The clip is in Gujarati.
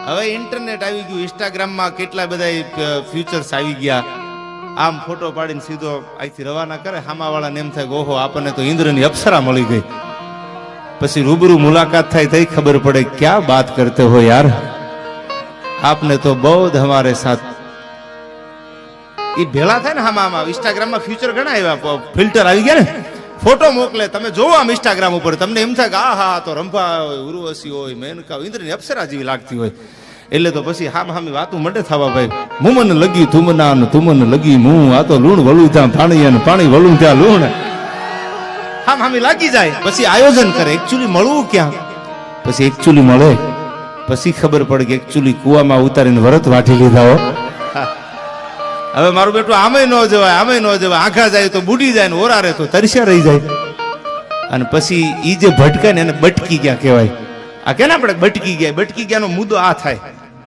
હવે ઇન્ટરનેટ આવી ગયું, ઇન્સ્ટાગ્રામમાં કેટલા બધા ફ્યુચર્સ આવી ગયા. આમ ફોટો પાડીને સીધો અહીંથી રવાના કરે, હામાવાળાને એમ થાય કે ઓહો આપણને તો ઇન્દ્રની અપ્સરા મળી ગઈ. પછી રૂબરૂ મુલાકાત થાય તઈ ખબર પડે ક્યાં બાત કરતે હો યાર, આપને તો બહુત હમારે સાથ. એ ભેળા થાય ને હામાં ઇન્સ્ટાગ્રામમાં ફ્યુચર ઘણા આવ્યા, ફિલ્ટર આવી ગયા ને, ફોટો મોકલે તમે જોવો આમ ઇન્સ્ટાગ્રામ ઉપર, તમને એમ થાય કે આ હા તો રંભા હોય, ઉર્વશી હોય, મેનકા હોય, ઇન્દ્રની અપ્સરા જેવી લાગતી હોય. એટલે તો પછી હામી વાતું મંડે થવા ભાઈ, હું મને લગી તું મને, તું મને લગી હું, આ તો લૂણ વળું ત્યાં પાણી અને પાણી વળું ત્યાં લૂણ. હામી લાગી જાય, પછી આયોજન કરે. એકચ્યુઅલી મળવું ક્યાં? પછી એકચ્યુઅલી મળે પછી ખબર પડે કે એકચ્યુઅલી કુવામાં ઉતારીને વરત વાટી લીધા હો. હવે મારું બેટું આમે ન જવાય, આમે ન જવાય, આંખા જાય તો બુડી જાય ને ઓરા રહે તો તરસ્યા રહી જાય. અને પછી ઈ જે ભટકે ને એને બટકી ગયા કહેવાય. આ કેને આપણે બટકી ગયા, બટકી ગયાનો મુદ્દો આ થાય.